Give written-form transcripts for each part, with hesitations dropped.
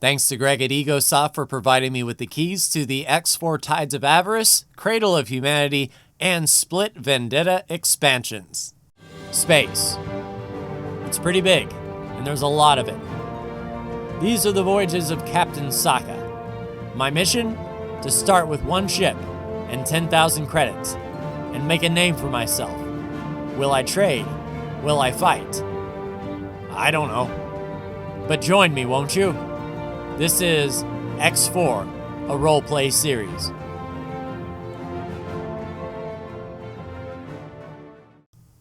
Thanks to Greg at EgoSoft for providing me with the keys to the X4 Tides of Avarice, Cradle of Humanity, and Split Vendetta expansions. Space. It's pretty big, and there's a lot of it. These are the voyages of Captain Sokka. My mission? To start with one ship and 10,000 credits, and make a name for myself. Will I trade? Will I fight? I don't know. But join me, won't you? This is X4, a roleplay series.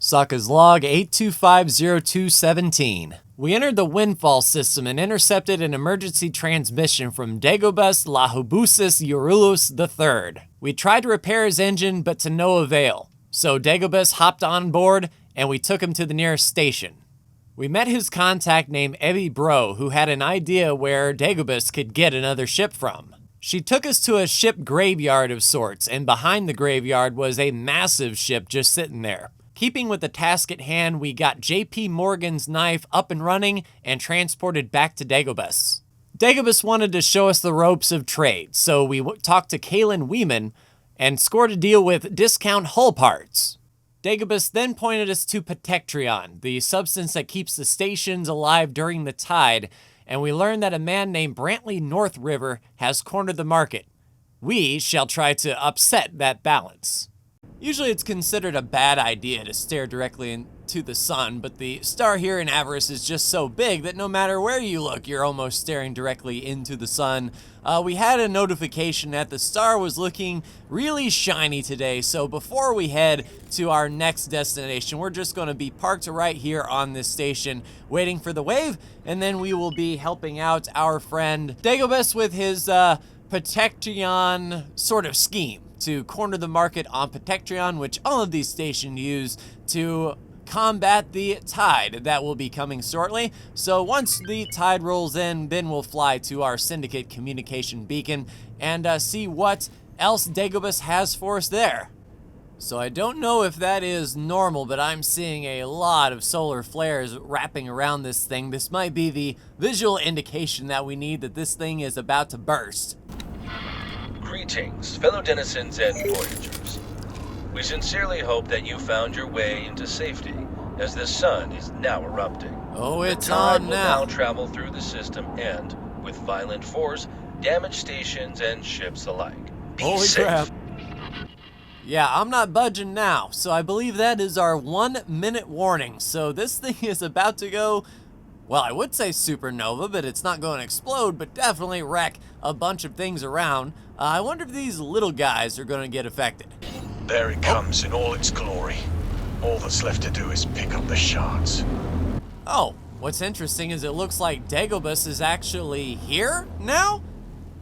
Sokka's log 8250217. We entered the Windfall system and intercepted an emergency transmission from Dagobus Lahubusis Eurulus III. We tried to repair his engine, but to no avail. So Dagobus hopped on board, and we took him to the nearest station. We met his contact named Evie Bro, who had an idea where Dagobus could get another ship from. She took us to a ship graveyard of sorts, and behind the graveyard was a massive ship just sitting there. Keeping with the task at hand, we got JP Morgan's knife up and running and transported back to Dagobus. Dagobus wanted to show us the ropes of trade, so we talked to Kaylin Weeman and scored a deal with Discount Hull Parts. Dagobus then pointed us to Protectrion, the substance that keeps the stations alive during the tide, and we learned that a man named Brantley North River has cornered the market. We shall try to upset that balance. Usually it's considered a bad idea to stare directly into the sun, but the star here in Avarice is just so big that no matter where you look, you're almost staring directly into the sun. We had a notification that the star was looking really shiny today, so before we head to our next destination, we're just going to be parked right here on this station, waiting for the wave, and then we will be helping out our friend Dagobus with his Protectrion sort of scheme to corner the market on Protectrion, which all of these stations use to combat the tide that will be coming shortly. So once the tide rolls in, then we'll fly to our Syndicate communication beacon and see what else Dagobus has for us there. So I don't know if that is normal, but I'm seeing a lot of solar flares wrapping around this thing. This might be the visual indication that we need that this thing is about to burst. Greetings, fellow denizens and voyagers. We sincerely hope that you found your way into safety, as the sun is now erupting. Oh, it's the tide on will now. now travel through the system and, with violent force, damage stations and ships alike. Be Holy safe. crap. Yeah, I'm not budging now, so I believe that is our 1 minute warning. So this thing is about to go, well, I would say supernova, but it's not going to explode, but definitely wreck a bunch of things around. I wonder if these little guys are going to get affected. There it comes in all its glory. All that's left to do is pick up the shards. Oh, what's interesting is it looks like Dagobus is actually here now?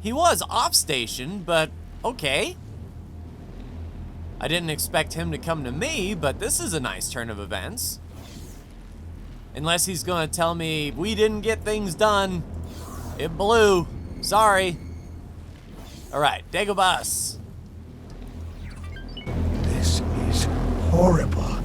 He was off station, but okay. I didn't expect him to come to me, but this is a nice turn of events. Unless he's going to tell me we didn't get things done. It blew. Sorry. All right, Dagobus. This is horrible.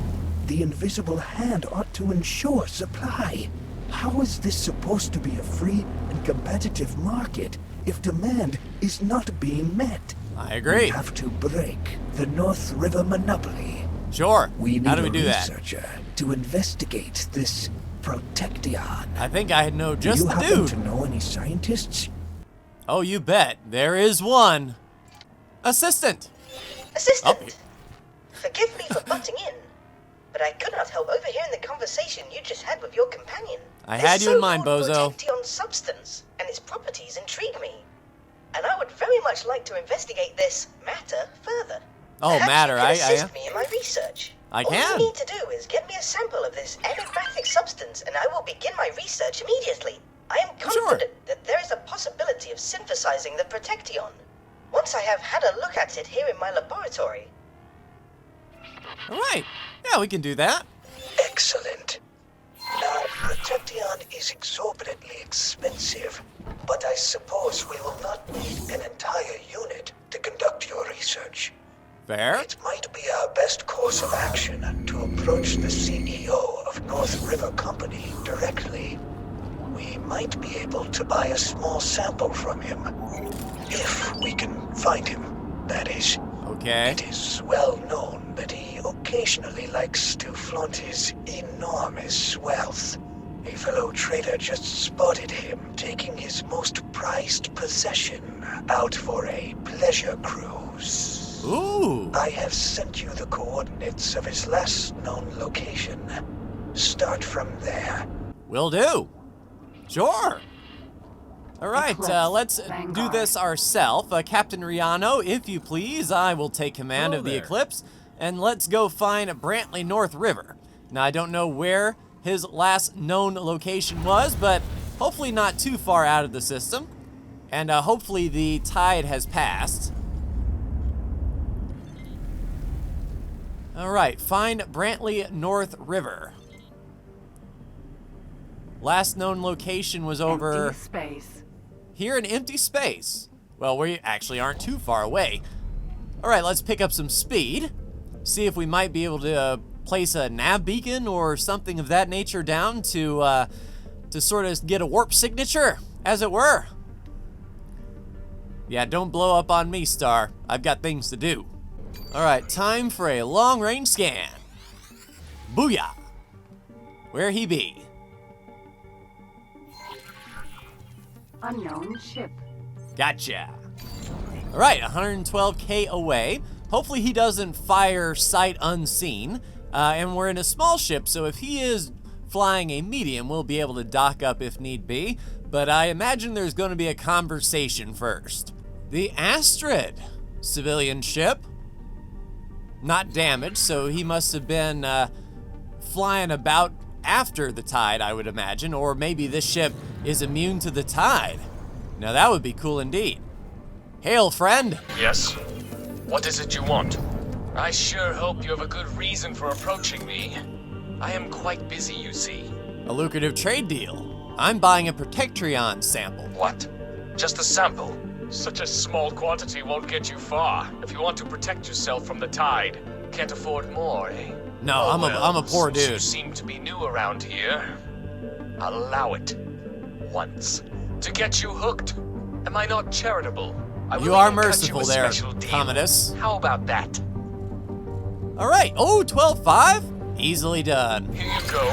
The invisible hand ought to ensure supply. How is this supposed to be a free and competitive market if demand is not being met? I agree. We have to break the North River monopoly. Sure. We need How do we a do that? researcher to investigate this Protectrion. I think I know just Do you the happen dude. to know any scientists? Oh, you bet. There is one. Assistant. Assistant, Oh. forgive me for butting in, but I could not help overhearing the conversation you just had with your companion. I had you in mind, This bozo. so-called Protectrion substance and its properties intrigue me, and I would very much like to investigate this matter further. Oh, Perhaps matter. you can I assist me in my research. I All can. you need to do is get me a sample of this enigmatic substance, and I will begin my research immediately. I am confident that there is a possibility of synthesizing the Protectrion. Once I have had a look at it here in my laboratory. All right. Yeah, we can do that. Excellent. Now, Protectrion is exorbitantly expensive, but I suppose we will not need an entire unit to conduct your research. Fair. It might be our best course of action to approach the CEO of North River Company directly. We we might be able to buy a small sample from him. If we can find him, that is. Okay. It is well known that he occasionally likes to flaunt his enormous wealth. A fellow trader just spotted him taking his most prized possession out for a pleasure cruise. Ooh. I have sent you the coordinates of his last known location. Start from there. Will do. Sure. All right, Eclipse, let's do Vanguard. this ourselves. Captain Riano, if you please, I will take command of the Eclipse, and let's go find Brantley North River. Now, I don't know where his last known location was, but hopefully not too far out of the system, and hopefully the tide has passed. All right, find Brantley North River. Last known location was over Empty space. here in empty space. Well, we actually aren't too far away. All right, let's pick up some speed. See if we might be able to place a nav beacon or something of that nature down to sort of get a warp signature, as it were. Yeah, don't blow up on me, Star. I've got things to do. All right, time for a long-range scan. Booyah. Where he be? Unknown ship. Gotcha. All right, 112K away. Hopefully he doesn't fire sight unseen. And we're in a small ship, so if he is flying a medium, we'll be able to dock up if need be. But I imagine there's going to be a conversation first. The Astrid, civilian ship. Not damaged, so he must have been flying about after the tide, I would imagine. Or maybe this ship is immune to the tide. Now that would be cool indeed. Hail, friend. Yes? What is it you want? I sure hope you have a good reason for approaching me. I am quite busy, you see. A lucrative trade deal. I'm buying a Protectrion sample. What? Just a sample? Such a small quantity won't get you far. If you want to protect yourself from the tide, can't afford more, eh? No, Oh, I'm a poor since you dude. seem to be new around here, I'll allow it. Once. To get you hooked. Am I not charitable? I will You are even cut merciful you a there, special deal. Commodus. How about that? All right. Oh, 12.5. Easily done. Here you go.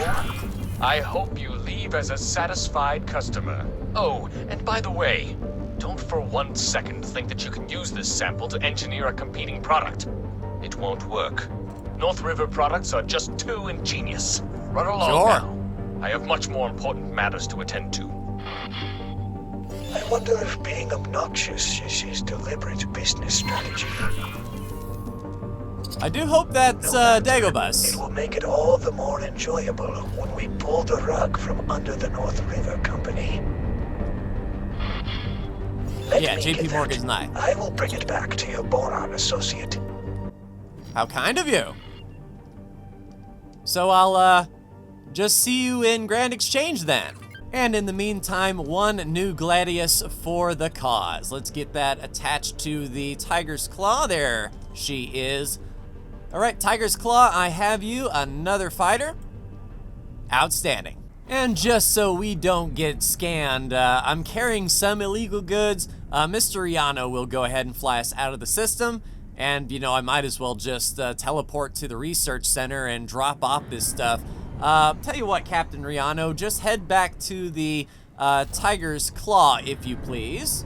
I hope you leave as a satisfied customer. Oh, and by the way, don't for 1 second think that you can use this sample to engineer a competing product. It won't work. North River products are just too ingenious. Run along Sure. now. I have much more important matters to attend to. I wonder if being obnoxious is his deliberate business strategy. I do hope that's It Dagobus. will make it all the more enjoyable when we pull the rug from under the North River Company. Let Yeah, me JP get Morgan's that. not. I will bring it back to your boron associate. How kind of you. So I'll just see you in Grand Exchange then. And in the meantime, one new Gladius for the cause. Let's get that attached to the Tiger's Claw. There she is. All right, Tiger's Claw, I have you. Another fighter. Outstanding. And just so we don't get scanned, I'm carrying some illegal goods. Mr. Riano will go ahead and fly us out of the system. And, you know, I might as well just teleport to the research center and drop off this stuff. Tell you what, Captain Riano, just head back to the Tiger's Claw, if you please.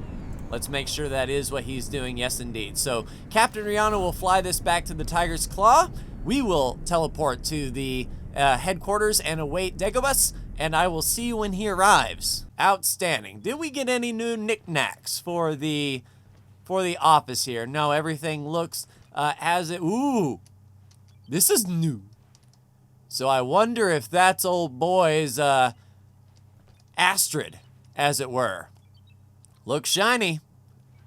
Let's make sure that is what he's doing. Yes, indeed. So Captain Riano will fly this back to the Tiger's Claw. We will teleport to the headquarters and await Dagobus, and I will see you when he arrives. Outstanding. Did we get any new knickknacks for the office here? No, everything looks as it. Ooh, this is new. So I wonder if that's old boy's Astrid, as it were. Looks shiny.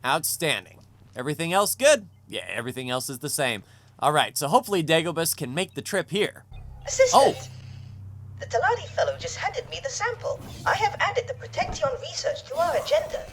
Outstanding. Everything else good? Yeah, everything else is the same. All right, so hopefully Dagobus can make the trip here. Assistant! Oh. The Taladi fellow just handed me the sample. I have added the Protection research to our agenda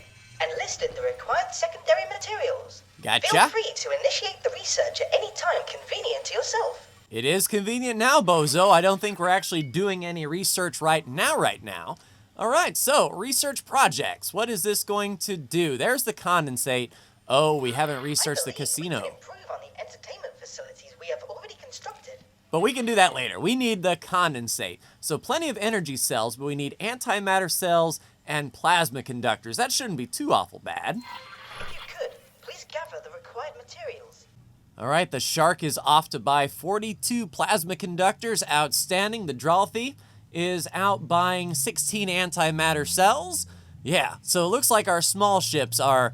and listed the required secondary materials. Gotcha. Feel free to initiate the research at any time convenient to yourself. It is convenient now, Bozo. I don't think we're actually doing any research right now. All right, so research projects. What is this going to do? There's the condensate. Oh, we haven't researched the casino. We can improve on the entertainment facilities we have already constructed. But we can do that later. We need the condensate. So plenty of energy cells, but we need antimatter cells and plasma conductors. That shouldn't be too awful bad. If you could, please gather the required materials. All right, the shark is off to buy 42 plasma conductors. Outstanding. The Drolthy is out buying 16 antimatter cells. Yeah, so it looks like our small ships are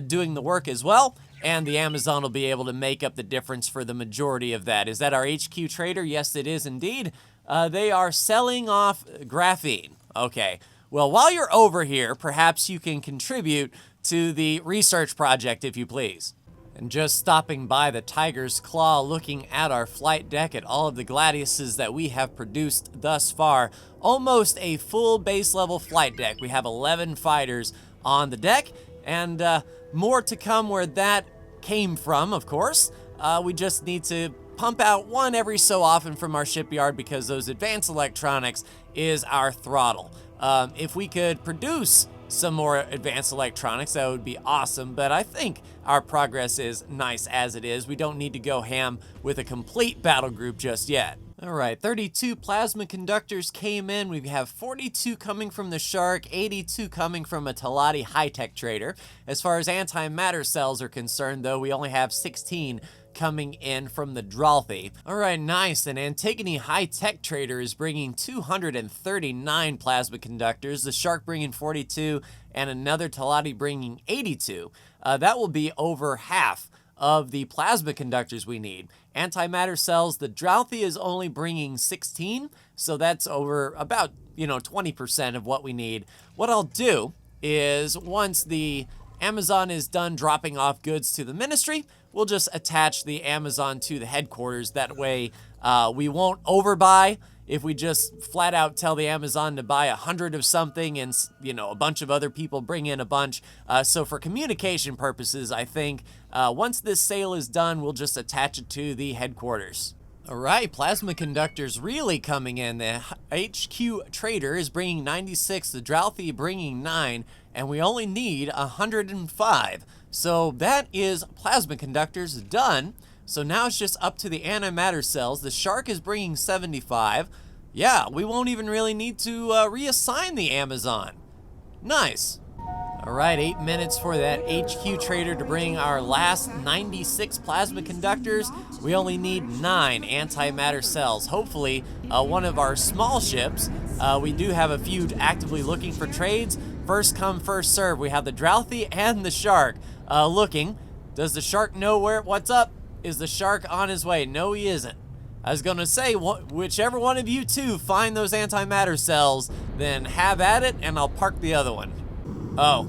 doing the work as well, and the Amazon will be able to make up the difference for the majority of that. Is that our HQ trader? Yes, it is indeed. They are selling off graphene. Okay, well, while you're over here, perhaps you can contribute to the research project, if you please. And just stopping by the Tiger's Claw, looking at our flight deck at all of the Gladiuses that we have produced thus far. Almost a full base level flight deck. We have 11 fighters on the deck, and more to come where that came from, of course. We just need to pump out one every so often from our shipyard because those advanced electronics is our throttle. If we could produce some more advanced electronics, that would be awesome, but I think our progress is nice as it is. We don't need to go ham with a complete battle group just yet. All right, 32 plasma conductors came in. We have 42 coming from the Shark, 82 coming from a Talati high-tech trader. As far as antimatter cells are concerned, though, we only have 16 coming in from the Drolthy. All right, nice. An Antigone high-tech trader is bringing 239 plasma conductors, the Shark bringing 42, and another Talati bringing 82. That will be over half of the plasma conductors we need. Antimatter cells, the Drolthy is only bringing 16, so that's over about, 20% of what we need. What I'll do is once the Amazon is done dropping off goods to the ministry, we'll just attach the Amazon to the headquarters. That way we won't overbuy. If we just flat out tell the Amazon to buy 100 of something and, a bunch of other people bring in a bunch. So for communication purposes, I think once this sale is done, we'll just attach it to the headquarters. All right, plasma conductors really coming in. The HQ trader is bringing 96, the Drolthy bringing 9, and we only need 105. So that is plasma conductors done. So now it's just up to the antimatter cells. The Shark is bringing 75. Yeah, we won't even really need to reassign the Amazon. Nice. All right, 8 minutes for that HQ trader to bring our last 96 plasma conductors. We only need 9 antimatter cells. Hopefully, one of our small ships. We do have a few actively looking for trades. First come, first serve. We have the Drolthy and the Shark looking. Does the Shark know what's up? Is the Shark on his way? No, he isn't. I was going to say, whichever one of you two find those antimatter cells, then have at it, and I'll park the other one. Oh.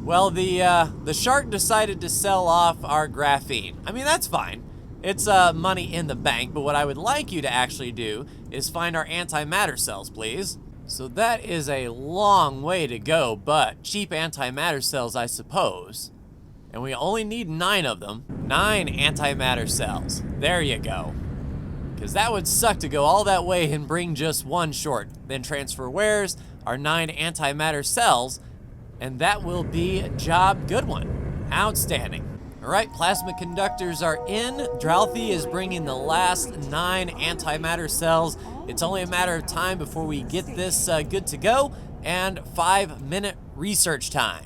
Well, the Shark decided to sell off our graphene. I mean, that's fine. It's money in the bank, but what I would like you to actually do is find our antimatter cells, please. So that is a long way to go, but cheap antimatter cells, I suppose. And we only need 9 of them. 9 antimatter cells. There you go. Because that would suck to go all that way and bring just 1 short. Then transfer wares, our 9 antimatter cells, and that will be a job good one. Outstanding. All right, plasma conductors are in. Drolthy is bringing the last 9 antimatter cells. It's only a matter of time before we get this good to go, and 5-minute research time.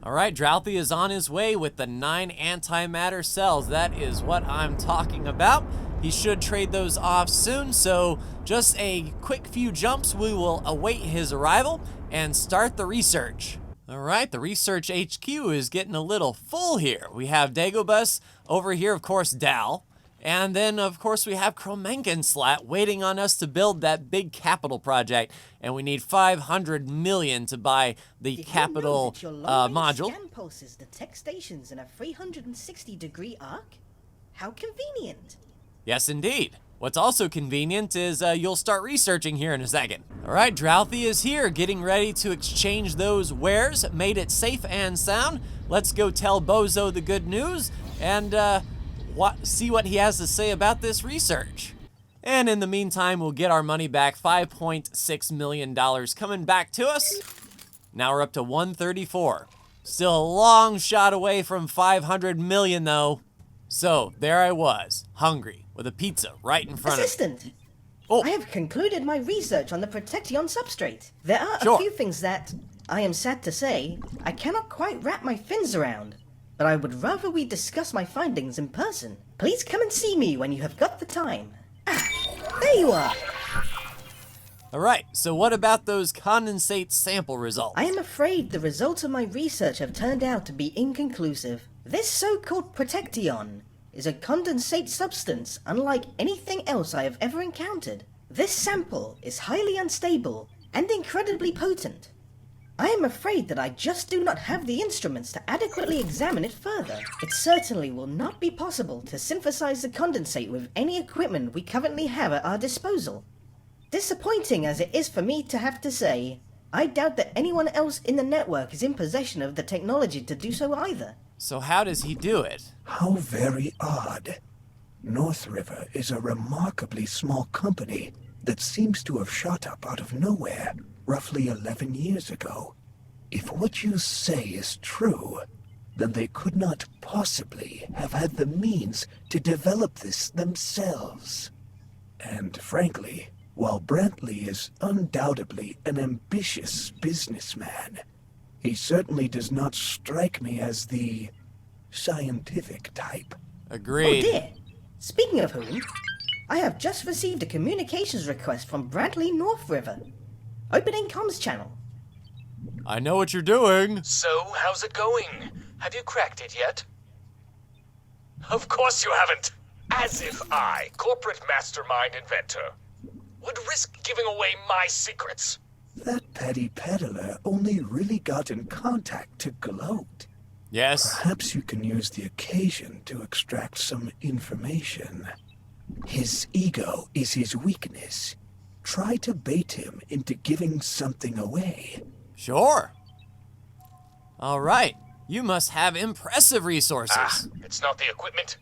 All right, Drolthy is on his way with the 9 antimatter cells. That is what I'm talking about. He should trade those off soon, so just a quick few jumps. We will await his arrival and start the research. All right, the research HQ is getting a little full here. We have Dagobus over here, of course, Dal. And then, of course, we have Kromenkenslat waiting on us to build that big capital project. And we need 500 million to buy the capital module. Scan pulses detect stations in a 360-degree arc? How convenient. Yes, indeed. What's also convenient is you'll start researching here in a second. All right, Drolthy is here, getting ready to exchange those wares. Made it safe and sound. Let's go tell Bozo the good news and see what he has to say about this research. And in the meantime, we'll get our money back, $5.6 million coming back to us. Now we're up to 134. Still a long shot away from 500 million though. So there I was, hungry, with a pizza right in front of me. Assistant! Oh. I have concluded my research on the Protection substrate. There are Sure. a few things that, I am sad to say, I cannot quite wrap my fins around. But I would rather we discuss my findings in person. Please come and see me when you have got the time. Ah, there you are! Alright, so what about those condensate sample results? I am afraid the results of my research have turned out to be inconclusive. This so-called Protection is a condensate substance unlike anything else I have ever encountered. This sample is highly unstable and incredibly potent. I am afraid that I just do not have the instruments to adequately examine it further. It certainly will not be possible to synthesize the condensate with any equipment we currently have at our disposal. Disappointing as it is for me to have to say, I doubt that anyone else in the network is in possession of the technology to do so either. So how does he do it? How very odd. North River is a remarkably small company that seems to have shot up out of nowhere roughly 11 years ago. If what you say is true, then they could not possibly have had the means to develop this themselves. And frankly, while Brantley is undoubtedly an ambitious businessman, he certainly does not strike me as the scientific type. Agreed. Oh dear! Speaking of whom, I have just received a communications request from Brantley North River. Opening comms channel. I know what you're doing. So, how's it going? Have you cracked it yet? Of course you haven't! As if I, corporate mastermind inventor, would risk giving away my secrets. That petty peddler only really got in contact to gloat. Yes. Perhaps you can use the occasion to extract some information. His ego is his weakness. Try to bait him into giving something away. Sure. Alright, you must have impressive resources. Ah, it's not the equipment.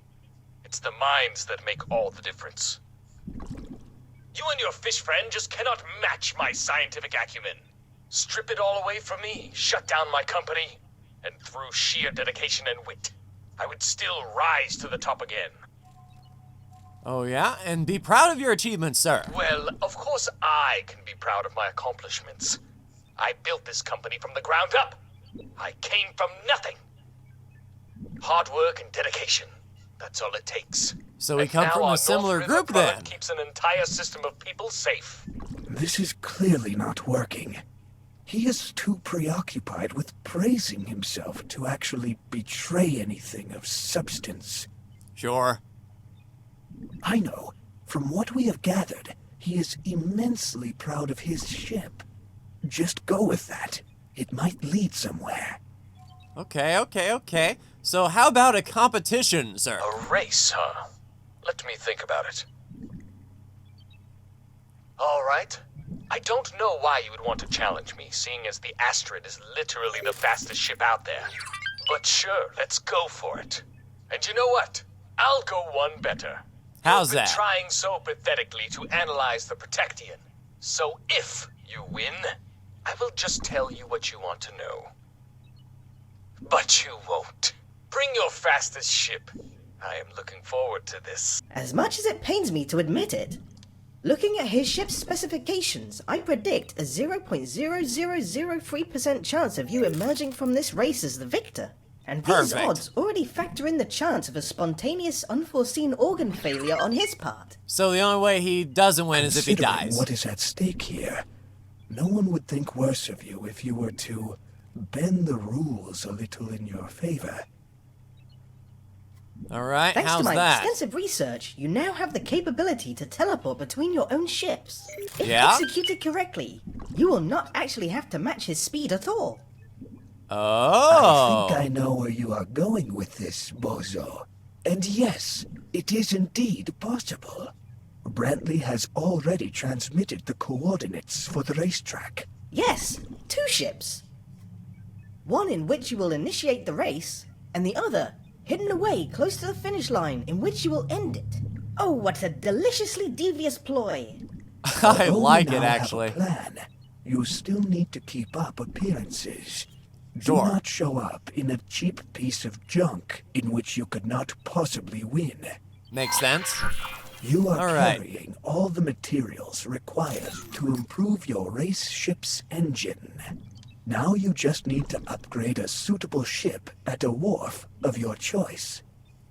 It's the minds that make all the difference. You and your fish friend just cannot match my scientific acumen. Strip it all away from me, shut down my company, and through sheer dedication and wit, I would still rise to the top again. Oh yeah? And be proud of your achievements, sir. Well, of course I can be proud of my accomplishments. I built this company from the ground up. I came from nothing. Hard work and dedication. That's all it takes. So we And come now from our a similar North River group then. product keeps an entire system of people safe. This is clearly not working. He is too preoccupied with praising himself to actually betray anything of substance. Sure. I know, from what we have gathered, he is immensely proud of his ship. Just go with that. It might lead somewhere. Okay. So how about a competition, sir? A race, huh? Let me think about it. All right. I don't know why you would want to challenge me, seeing as the Astrid is literally the fastest ship out there. But sure, let's go for it. And you know what? I'll go one better. How's You've been that? trying so pathetically to analyze the Protection. So if you win, I will just tell you what you want to know. But you won't. Bring your fastest ship. I am looking forward to this. As much as it pains me to admit it, looking at his ship's specifications, I predict a 0.0003% chance of you emerging from this race as the victor. And these Perfect. odds already factor in the chance of a spontaneous, unforeseen organ failure on his part. So the only way he doesn't win is if he Considering dies. what is at stake here, no one would think worse of you if you were to bend the rules a little in your favor. Alright, Thanks how's to my that? extensive research, you now have the capability to teleport between your own ships. If Yeah? executed correctly, you will not actually have to match his speed at all. Oh. I think I know where you are going with this, Bozo. And yes, it is indeed possible. Brantley has already transmitted the coordinates for the racetrack. Yes, 2 ships. One in which you will initiate the race, and the other hidden away close to the finish line in which you will end it. Oh, what a deliciously devious ploy. I Although like you it, now have a actually. plan, you still need to keep up appearances. Sure. Do not show up in a cheap piece of junk in which you could not possibly win. Makes sense. You are All right. carrying all the materials required to improve your race ship's engine. Now you just need to upgrade a suitable ship at a wharf of your choice.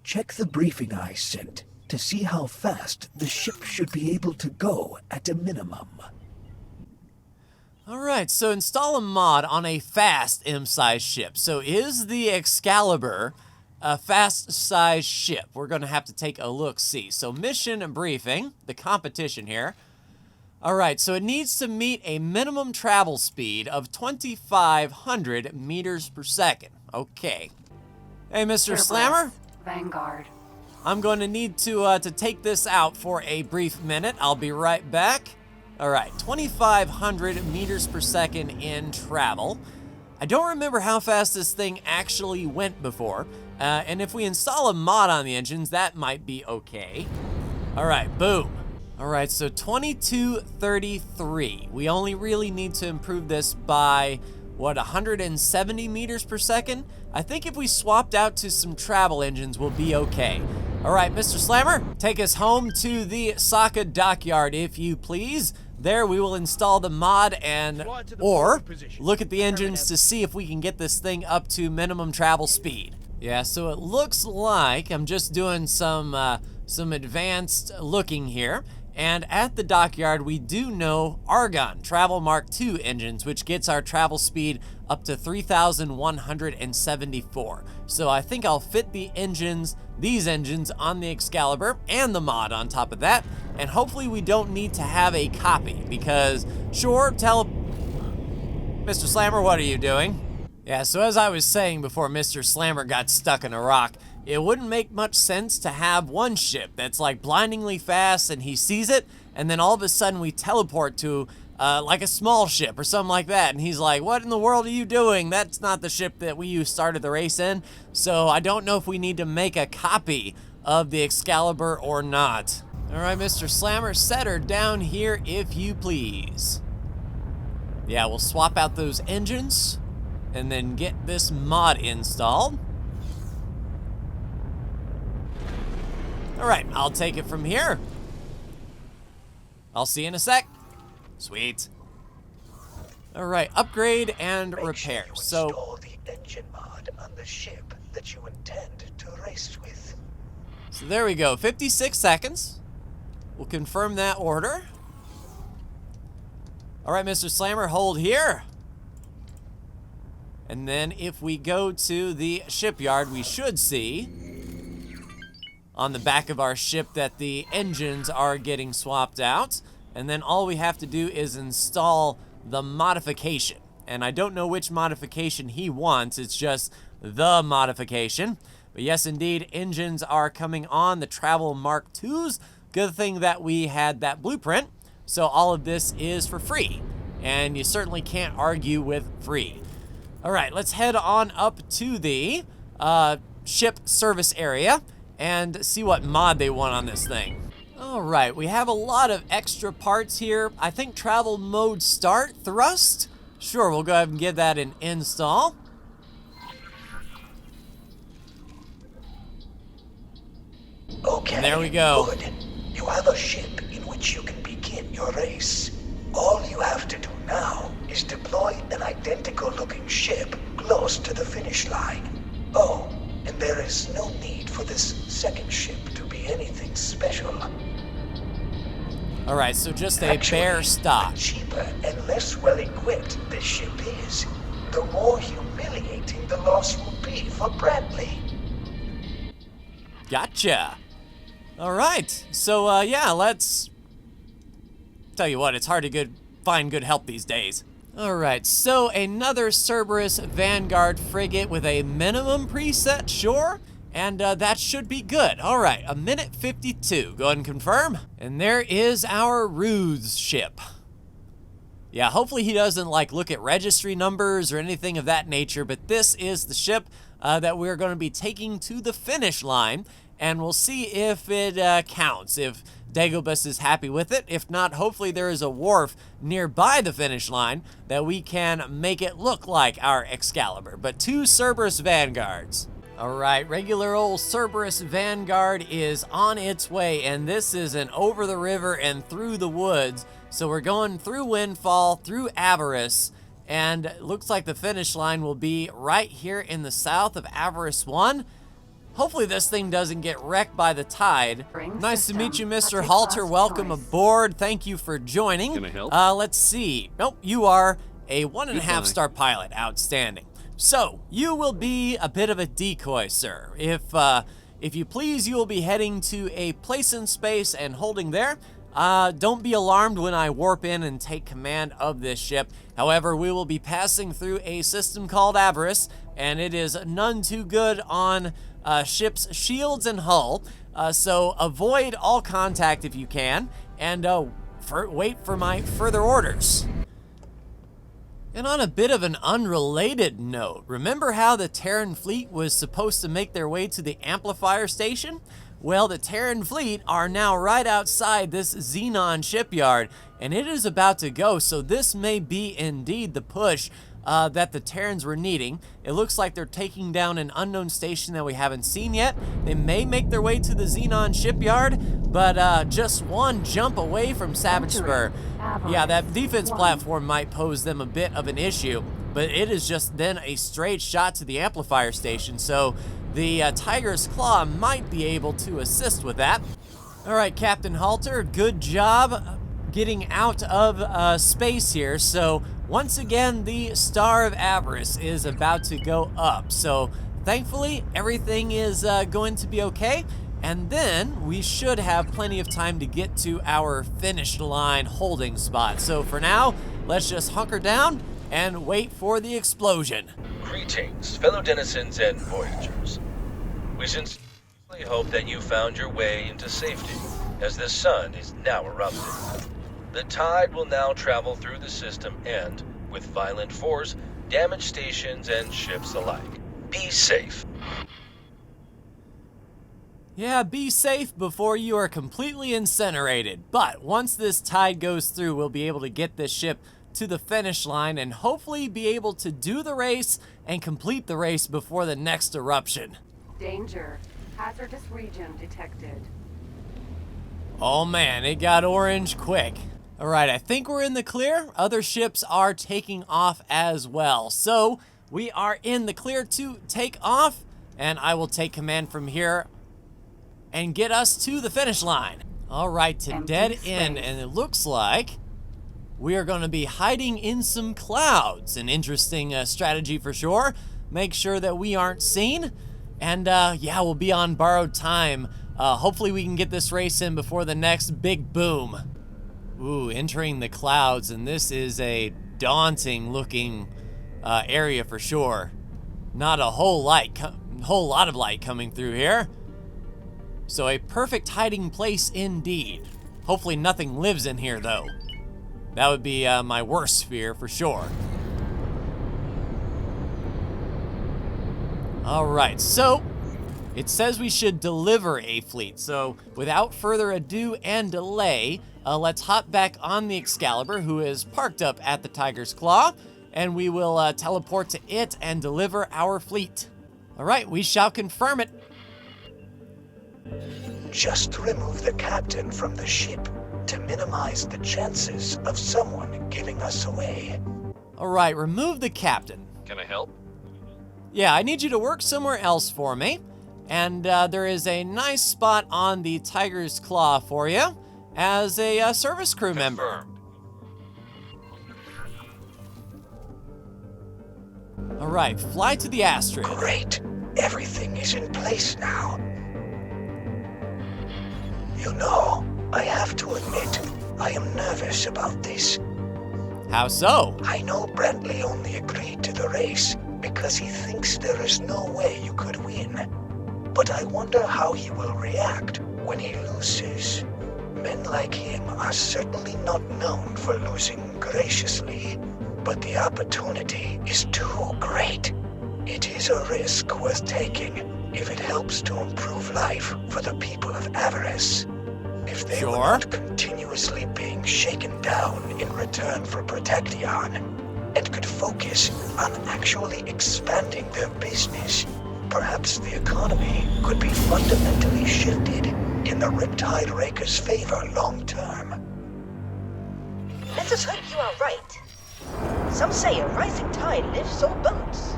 Check the briefing I sent to see how fast the ship should be able to go at a minimum. Alright, so install a mod on a fast M-size ship. So is the Excalibur a fast-size ship? We're going to have to take a look-see. So mission and briefing, the competition here. Alright, so it needs to meet a minimum travel speed of 2,500 meters per second. Okay. Hey, Mr. Slammer? Vanguard. I'm going to need to take this out for a brief minute. I'll be right back. All right, 2,500 meters per second in travel. I don't remember how fast this thing actually went before. And if we install a mod on the engines, that might be okay. All right, boom. All right, so 2233. We only really need to improve this by, what, 170 meters per second? I think if we swapped out to some travel engines, we'll be okay. All right, Mr. Slammer, take us home to the Saka dockyard, if you please. There we will install the mod or look at the engines to see if we can get this thing up to minimum travel speed. Yeah, so it looks like I'm just doing some advanced looking here. And at the dockyard, we do know Argon Travel Mark II engines, which gets our travel speed up to 3,174. So I think I'll fit these engines on the Excalibur and the mod on top of that. And hopefully we don't need to have a copy because, sure, Mr. Slammer, what are you doing? Yeah, so as I was saying before Mr. Slammer got stuck in a rock, it wouldn't make much sense to have one ship that's like blindingly fast and he sees it, and then all of a sudden we teleport to like a small ship or something like that, and he's like, what in the world are you doing? That's not the ship that we started the race in. So I don't know if we need to make a copy of the Excalibur or not. All right, Mr. Slammer, set her down here if you please. Yeah, we'll swap out those engines and then get this mod installed. All right, I'll take it from here. I'll see you in a sec. Sweet. All right, upgrade and repair. So install the engine mod on the ship that you intend to race with. So there we go, 56 seconds. We'll confirm that order. All right, Mr. Slammer, hold here. And then if we go to the shipyard, we should see on the back of our ship that the engines are getting swapped out. And then all we have to do is install the modification. And I don't know which modification he wants, it's just the modification. But yes, indeed, engines are coming on, the Travel Mark IIs. Good thing that we had that blueprint. So all of this is for free. And you certainly can't argue with free. All right, let's head on up to the ship service area and see what mod they want on this thing. All right, we have a lot of extra parts here. I think travel mode start, thrust. Sure, we'll go ahead and give that an install. Okay, And there we go. Good. You have a ship in which you can begin your race. All you have to do now is deploy an identical looking ship close to the finish line. Oh, and there is no need for this second ship to be anything special. All right, so just a Actually, bare stock. the cheaper and less well-equipped this ship is, the more humiliating the loss will be for Bradley. Gotcha. All right, so yeah, let's tell you what, it's hard to find good help these days. All right, so another Cerberus Vanguard frigate with a minimum preset, sure, and that should be good. All right, a minute 52, go ahead and confirm. And there is our ruse ship. Yeah, hopefully he doesn't like look at registry numbers or anything of that nature, but this is the ship that we're going to be taking to the finish line. and we'll see if it counts, if Dagobus is happy with it. If not, hopefully there is a wharf nearby the finish line that we can make it look like our Excalibur. But 2 Cerberus Vanguards. All right, regular old Cerberus Vanguard is on its way, and this is an over the river and through the woods. So we're going through Windfall, through Avarice, and it looks like the finish line will be right here in the south of Avarice 1. Hopefully this thing doesn't get wrecked by the tide. Nice to meet you, Mr. Halter. Welcome aboard. Thank you for joining. Can I help? Let's see. Nope, you are a 1.5 star pilot. Outstanding. So, you will be a bit of a decoy, sir. If you please, you will be heading to a place in space and holding there. Don't be alarmed when I warp in and take command of this ship. However, we will be passing through a system called Avarice, and it is none too good on ship's shields and hull. So avoid all contact if you can, and wait for my further orders. And on a bit of an unrelated note, remember how the Terran fleet was supposed to make their way to the amplifier station? Well, the Terran fleet are now right outside this Xenon shipyard, and it is about to go, so this may be indeed the push that the Terrans were needing. It looks like they're taking down an unknown station that we haven't seen yet. They may make their way to the Xenon shipyard, but just one jump away from Savage Spur. Yeah, that defense platform might pose them a bit of an issue, but it is just then a straight shot to the amplifier station, so the Tiger's Claw might be able to assist with that. All right, Captain Halter, good job getting out of space here. So once again, the Star of Avarice is about to go up. So thankfully, everything is going to be okay. And then we should have plenty of time to get to our finish line holding spot. So for now, let's just hunker down and wait for the explosion. Greetings, fellow denizens and voyagers. We sincerely hope that you found your way into safety, as the sun is now erupting. The tide will now travel through the system and, with violent force, damage stations and ships alike. Be safe. Yeah, be safe before you are completely incinerated. But once this tide goes through, we'll be able to get this ship to the finish line and hopefully be able to do the race and complete the race before the next eruption. Danger. Hazardous region detected. Oh man, it got orange quick. All right, I think we're in the clear. Other ships are taking off as well. So we are in the clear to take off, and I will take command from here and get us to the finish line. All right, to dead end, and it looks like we are going to be hiding in some clouds. An interesting strategy for sure. Make sure that we aren't seen, and yeah, we'll be on borrowed time. Hopefully we can get this race in before the next big boom. Ooh, entering the clouds, and this is a daunting looking area for sure. Not a whole lot of light coming through here. So a perfect hiding place indeed. Hopefully nothing lives in here though. That would be my worst fear for sure. All right, so it says we should deliver a fleet. So without further ado and delay, let's hop back on the Excalibur, who is parked up at the Tiger's Claw, and we will teleport to it and deliver our fleet. All right, we shall confirm it. Just remove the captain from the ship to minimize the chances of someone giving us away. All right, remove the captain. Can I help? Yeah, I need you to work somewhere else for me. And there is a nice spot on the Tiger's Claw for you as a service crew member. All right, fly to the Astrid. Great. Everything is in place now. You know, I have to admit, I am nervous about this. How so? I know Brantley only agreed to the race because he thinks there is no way you could win. But I wonder how he will react when he loses. Men like him are certainly not known for losing graciously, but the opportunity is too great. It is a risk worth taking, if it helps to improve life for the people of Avarice. If they were not continuously being shaken down in return for Protection, and could focus on actually expanding their business, perhaps the economy could be fundamentally shifted in the Riptide Raker's favor long term. Let us hope you are right. Some say a rising tide lifts all boats.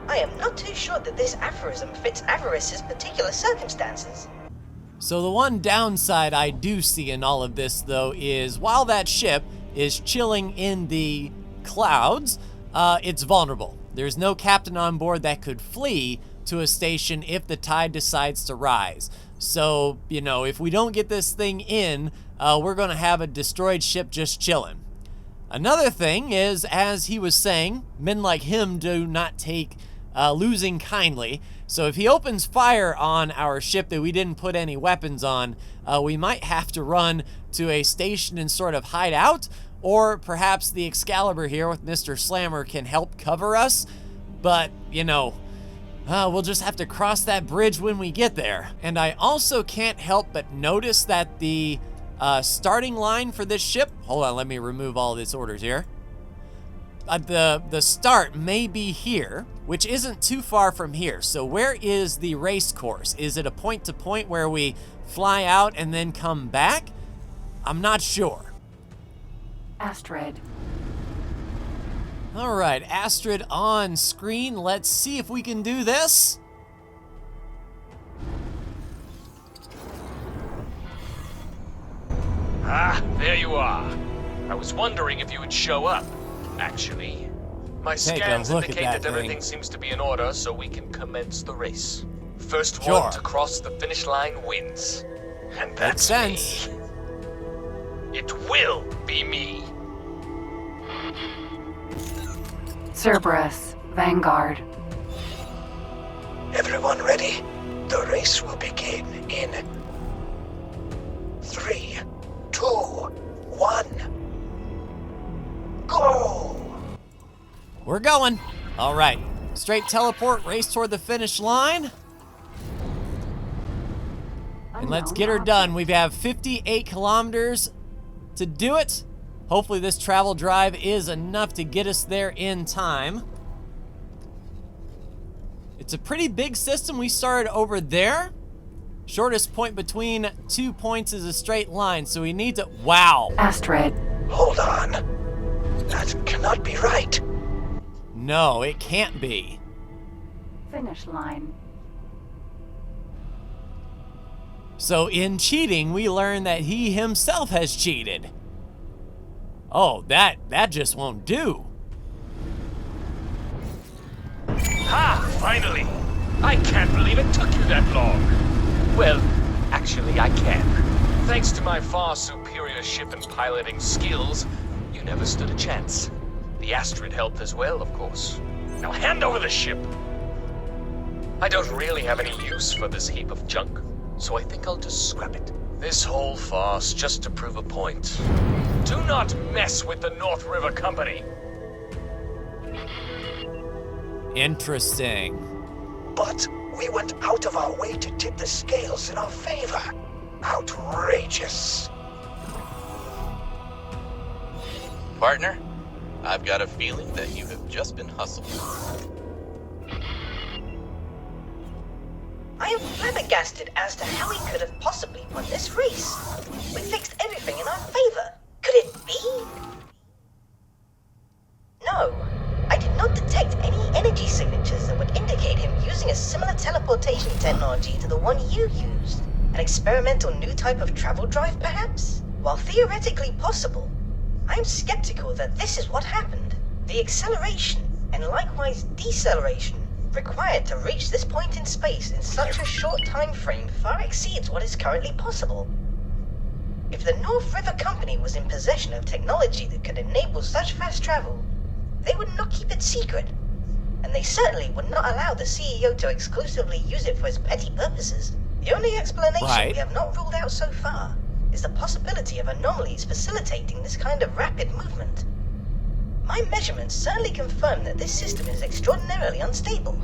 I am not too sure that this aphorism fits Avarice's particular circumstances. So the one downside I do see in all of this, though, is while that ship is chilling in the clouds, it's vulnerable. There's no captain on board that could flee to a station if the tide decides to rise. So, you know, if we don't get this thing in, we're going to have a destroyed ship just chilling. Another thing is, as he was saying, men like him do not take losing kindly. So if he opens fire on our ship that we didn't put any weapons on, we might have to run to a station and sort of hide out, or perhaps the Excalibur here with Mr. Slammer can help cover us. But, you know, we'll just have to cross that bridge when we get there. And I also can't help but notice that the starting line for this ship, hold on, let me remove all these orders here. The start may be here, which isn't too far from here. So where is the race course? Is it a point-to-point where we fly out and then come back? I'm not sure. Astrid. All right, Astrid on screen. Let's see if we can do this. Ah, there you are. I was wondering if you would show up, actually. My scans indicate that everything seems to be in order, so we can commence the race. First one to cross the finish line wins. And that's me. It will be me. Cerberus, Vanguard. Everyone ready? The race will begin in 3, 2, 1, go! We're going. All right, straight teleport, race toward the finish line. And let's get her done. We have 58 kilometers to do it. Hopefully this travel drive is enough to get us there in time. It's a pretty big system. We started over there. Shortest point between 2 points is a straight line, so we need to... Wow. Astrid. Hold on. That cannot be right. No, it can't be. Finish line. So in cheating, we learn that he himself has cheated. Oh, that just won't do. Ha! Finally! I can't believe it took you that long. Well, actually I can. Thanks to my far superior ship and piloting skills, you never stood a chance. The Astrid helped as well, of course. Now hand over the ship. I don't really have any use for this heap of junk, so I think I'll just scrap it. This whole farce just to prove a point. Do not mess with the North River Company. Interesting. But we went out of our way to tip the scales in our favor. Outrageous. Partner, I've got a feeling that you have just been hustled. I am flabbergasted as to how we could have possibly won this race. We fixed everything in our favor. Could it be? No, I did not detect any energy signatures that would indicate him using a similar teleportation technology to the one you used. An experimental new type of travel drive, perhaps? While theoretically possible, I am skeptical that this is what happened. The acceleration, and likewise deceleration, required to reach this point in space in such a short time frame far exceeds what is currently possible. If the North River Company was in possession of technology that could enable such fast travel, they would not keep it secret, and they certainly would not allow the CEO to exclusively use it for his petty purposes. The only explanation we have not ruled out so far is the possibility of anomalies facilitating this kind of rapid movement. My measurements certainly confirm that this system is extraordinarily unstable.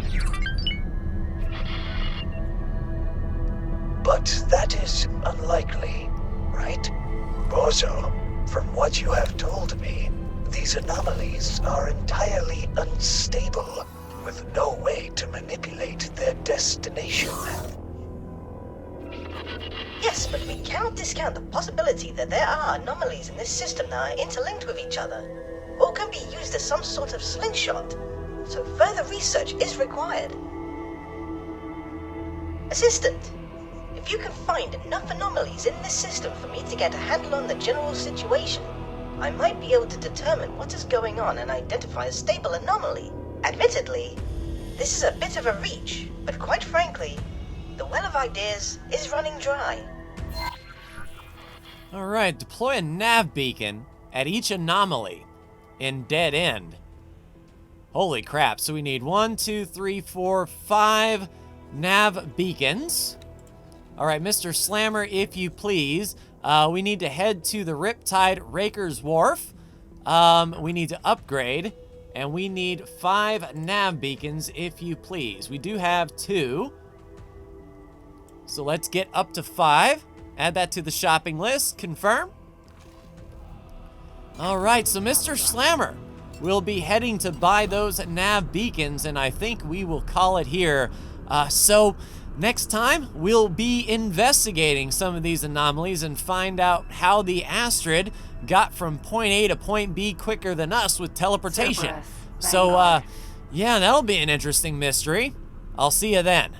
But that is unlikely, right? Also, from what you have told me, these anomalies are entirely unstable, with no way to manipulate their destination. Yes, but we cannot discount the possibility that there are anomalies in this system that are interlinked with each other, or can be used as some sort of slingshot, so further research is required. Assistant, if you can find enough anomalies in this system for me to get a handle on the general situation, I might be able to determine what is going on and identify a stable anomaly. Admittedly, this is a bit of a reach, but quite frankly, the well of ideas is running dry. Alright, deploy a nav beacon at each anomaly in dead end. Holy crap, so we need 1, 2, 3, 4, 5 nav beacons. Alright, Mr. Slammer, if you please, we need to head to the Riptide Raker's Wharf. We need to upgrade, and we need 5 nav beacons, if you please. We do have 2. So let's get up to 5. Add that to the shopping list. Confirm. All right, so Mr. Slammer will be heading to buy those nav beacons, and I think we will call it here. So next time, we'll be investigating some of these anomalies and find out how the Astrid got from point A to point B quicker than us with teleportation. So, yeah, that'll be an interesting mystery. I'll see you then.